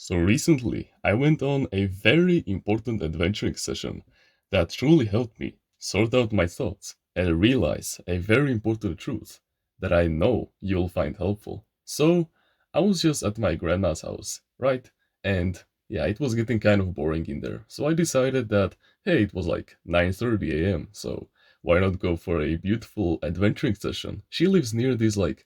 So recently, I went on a very important adventuring session that truly helped me sort out my thoughts and realize a very important truth that I know you'll find helpful. So, I was just at my grandma's house, right? And yeah, it was getting kind of boring in there. So I decided that hey, it was like 9:30 a.m. So, why not go for a beautiful adventuring session? She lives near this like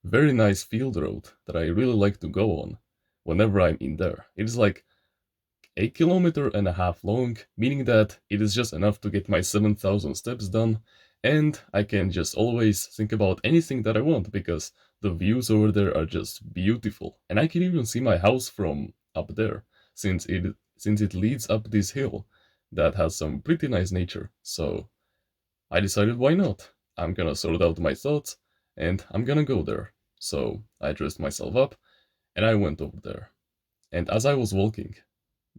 very nice field road that I really like to go on whenever I'm in there. It is like a kilometer and a half long, meaning that it is just enough to get my 7,000 steps done, and I can just always think about anything that I want because the views over there are just beautiful. And I can even see my house from up there since it leads up this hill that has some pretty nice nature. So I decided why not? I'm gonna sort out my thoughts and I'm gonna go there. So I dressed myself up and I went over there. And as I was walking,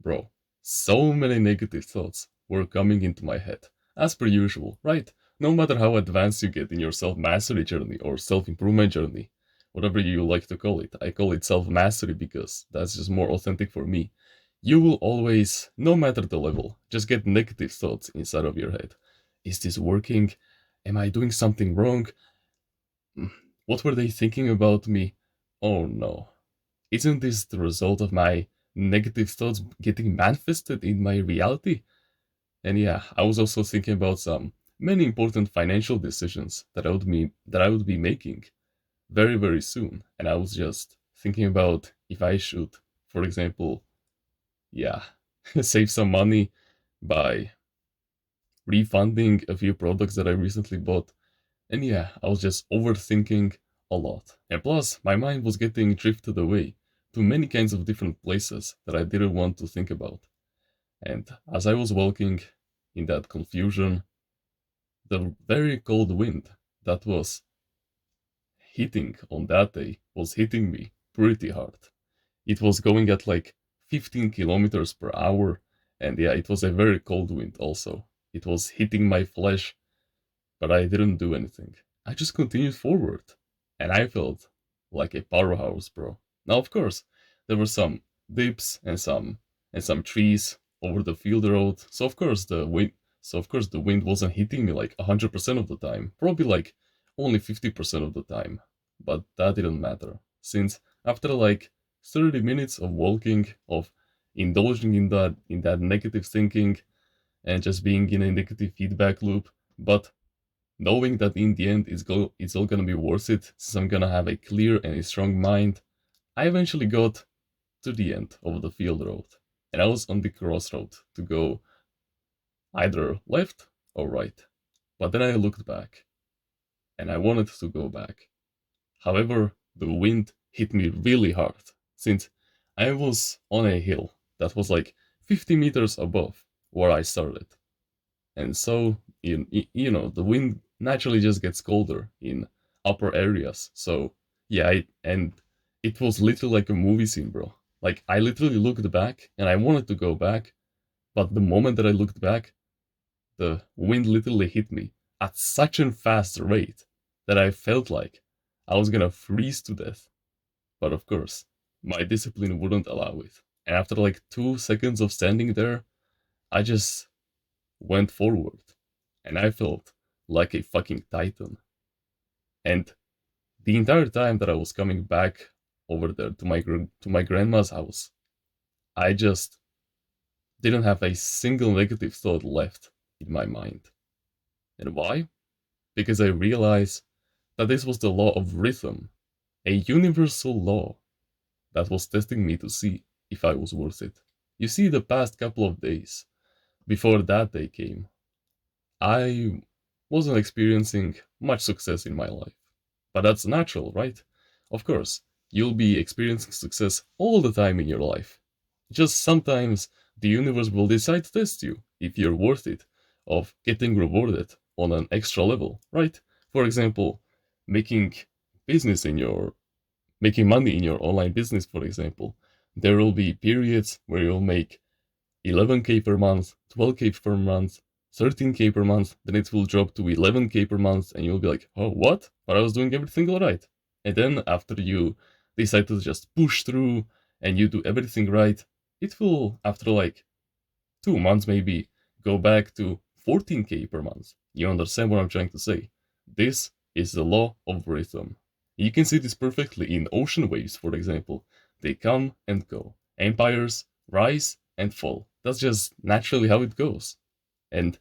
bro, so many negative thoughts were coming into my head. As per usual, right? No matter how advanced you get in your self mastery journey or self improvement journey, whatever you like to call it, I call it self mastery because that's just more authentic for me. You will always, no matter the level, just get negative thoughts inside of your head. Is this working? Am I doing something wrong? What were they thinking about me? Oh no. Isn't this the result of my negative thoughts getting manifested in my reality? And yeah, I was also thinking about some many important financial decisions that I would be making very very soon, and I was just thinking about if I should, for example, yeah, save some money by refunding a few products that I recently bought. And yeah, I was just overthinking a lot. And plus, my mind was getting drifted away to many kinds of different places that I didn't want to think about. And as I was walking in that confusion, the very cold wind that was hitting on that day was hitting me pretty hard. It was going at like 15 kilometers per hour, and yeah, it was a very cold wind also. It was hitting my flesh, but I didn't do anything. I just continued forward, and I felt like a powerhouse, bro. Now, of course, there were some dips and some trees over the field road, so of course the wind wasn't hitting me like 100% of the time, probably like only 50% of the time. But that didn't matter, since after like 30 minutes of walking, of indulging in that negative thinking and just being in a negative feedback loop, but knowing that in the end it's all gonna be worth it since I'm gonna have a clear and a strong mind, I eventually got to the end of the field road. And I was on the crossroad to go either left or right. But then I looked back, and I wanted to go back. However, the wind hit me really hard, since I was on a hill that was like 50 meters above where I started. And so the wind naturally just gets colder in upper areas. So yeah, and it was literally like a movie scene, bro. Like I literally looked back and I wanted to go back, but the moment that I looked back, the wind literally hit me at such a fast rate that I felt like I was gonna freeze to death. But of course, my discipline wouldn't allow it. And after like 2 seconds of standing there, I just went forward, and I felt like a fucking titan. And the entire time that I was coming back over there to my grandma's house, I just didn't have a single negative thought left in my mind. And why? Because I realized that this was the law of rhythm, a universal law that was testing me to see if I was worth it. You see, the past couple of days before that day came, I wasn't experiencing much success in my life. But that's natural, right? Of course, you'll be experiencing success all the time in your life. Just sometimes the universe will decide to test you if you're worth it, of getting rewarded on an extra level, right? For example, making business in your making money in your online business, for example. There will be periods where you'll make 11K per month, 12K per month, 13K per month, then it will drop to 11K per month, and you'll be like, oh, what? But I was doing everything alright. And then after you decide to just push through and you do everything right, it will, after like 2 months maybe, go back to 14k per month. You understand what I'm trying to say? This is the law of rhythm. You can see this perfectly in ocean waves, for example. They come and go. Empires rise and fall. That's just naturally how it goes. And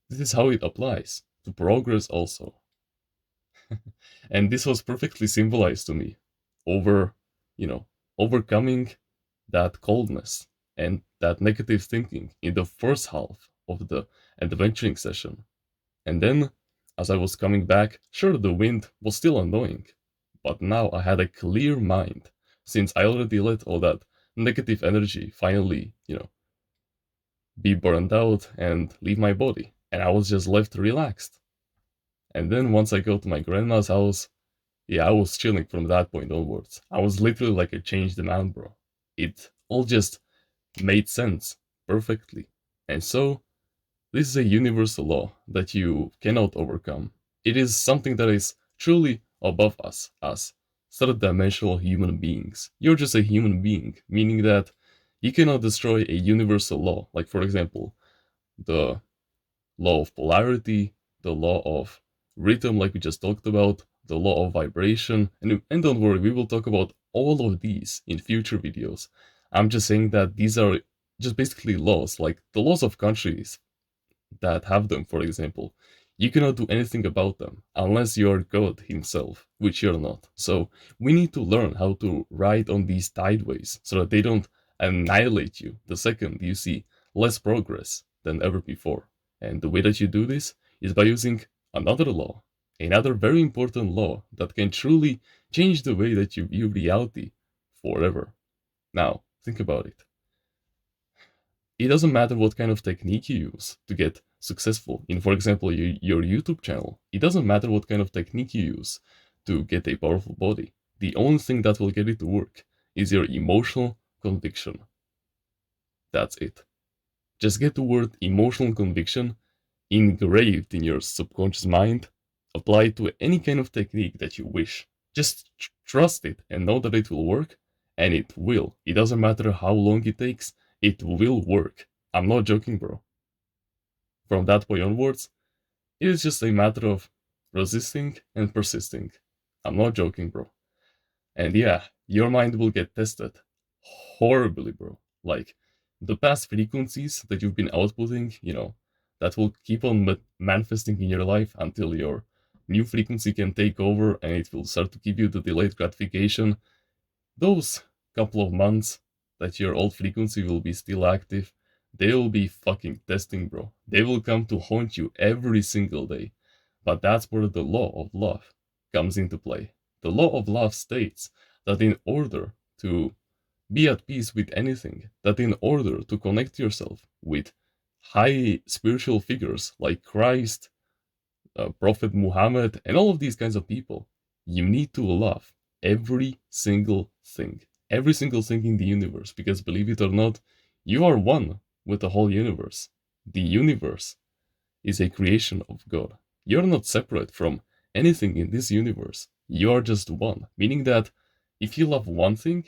this is how it applies to progress also. And this was perfectly symbolized to me over, you know, overcoming that coldness and that negative thinking in the first half of the adventuring session. And then, as I was coming back, sure, the wind was still annoying, but now I had a clear mind, since I already let all that negative energy finally, be burned out and leave my body, and I was just left relaxed. And then once I go to my grandma's house, yeah, I was chilling from that point onwards. I was literally like a changed man, bro. It all just made sense perfectly. And so, this is a universal law that you cannot overcome. It is something that is truly above us as third dimensional human beings. You're just a human being, meaning that you cannot destroy a universal law, like, for example, the law of polarity, the law of rhythm, like we just talked about, the law of vibration, and don't worry, we will talk about all of these in future videos. I'm just saying that these are just basically laws, like the laws of countries that have them, for example. You cannot do anything about them unless you're God himself, which you're not. So we need to learn how to ride on these tideways so that they don't annihilate you the second you see less progress than ever before. And the way that you do this is by using another law, another very important law that can truly change the way that you view reality forever. Now, think about it. It doesn't matter what kind of technique you use to get successful in, for example, your YouTube channel. It doesn't matter what kind of technique you use to get a powerful body. The only thing that will get it to work is your emotional conviction. That's it. Just get the word emotional conviction engraved in your subconscious mind, apply it to any kind of technique that you wish. Just trust it and know that it will work, and it will. It doesn't matter how long it takes, it will work. I'm not joking, bro. From that point onwards, it is just a matter of resisting and persisting. I'm not joking, bro. And yeah, your mind will get tested horribly, bro. Like, the past frequencies that you've been outputting, that will keep on manifesting in your life until your new frequency can take over and it will start to give you the delayed gratification. Those couple of months that your old frequency will be still active, they will be fucking testing, bro. They will come to haunt you every single day. But that's where the law of love comes into play. The law of love states that in order to be at peace with anything, that in order to connect yourself with high spiritual figures like Christ, Prophet Muhammad, and all of these kinds of people, you need to love every single thing. Every single thing in the universe, because believe it or not, you are one with the whole universe. The universe is a creation of God. You're not separate from anything in this universe. You are just one, meaning that if you love one thing,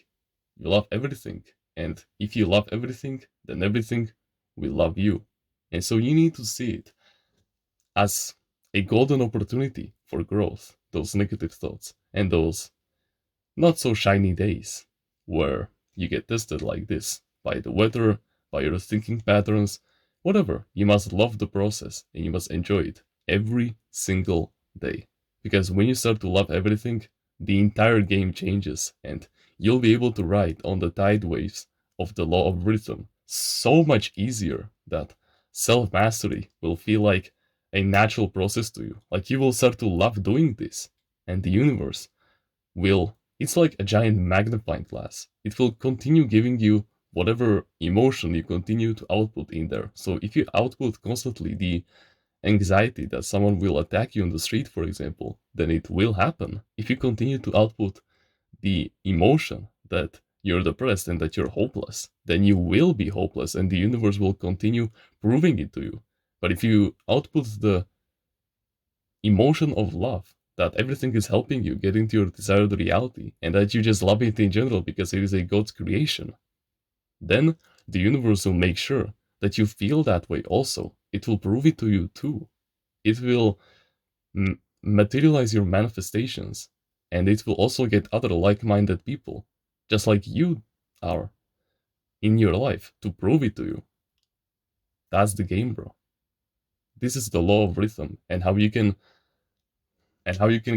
you love everything. And if you love everything, then everything will love you. And so you need to see it as a golden opportunity for growth, those negative thoughts, and those not so shiny days where you get tested like this by the weather, by your thinking patterns, whatever. You must love the process and you must enjoy it every single day. Because when you start to love everything, the entire game changes and you'll be able to ride on the tide waves of the law of rhythm so much easier that self mastery will feel like a natural process to you. Like you will start to love doing this, and the universe will, it's like a giant magnifying glass. It will continue giving you whatever emotion you continue to output in there. So if you output constantly the anxiety that someone will attack you on the street, for example, then it will happen. If you continue to output the emotion that you're depressed and that you're hopeless, then you will be hopeless and the universe will continue proving it to you. But if you output the emotion of love, that everything is helping you get into your desired reality, and that you just love it in general because it is a God's creation, then the universe will make sure that you feel that way also. It will prove it to you too. It will materialize your manifestations, and it will also get other like-minded people, just like you are, in your life to prove it to you. That's the game, bro. This is the law of rhythm, and how you can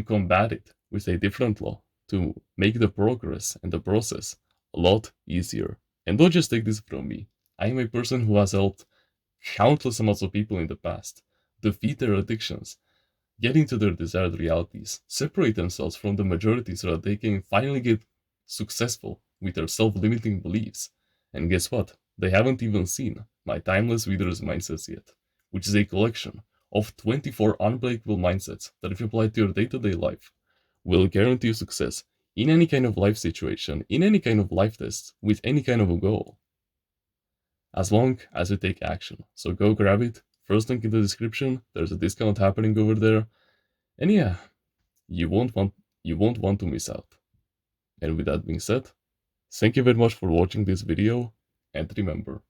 combat it with a different law to make the progress and the process a lot easier. And don't just take this from me. I am a person who has helped countless amounts of people in the past defeat their addictions, get into their desired realities, separate themselves from the majority so that they can finally get successful with their self-limiting beliefs. And guess what? They haven't even seen my Timeless Reader's Mindsets yet, which is a collection of 24 unbreakable mindsets that, if applied to your day-to-day life, will guarantee you success in any kind of life situation, in any kind of life test, with any kind of a goal, as long as you take action. So go grab it. First link in the description. There's a discount happening over there. And yeah, you won't want to miss out. And with that being said, thank you very much for watching this video, and remember,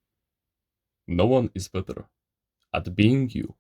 no one is better at being you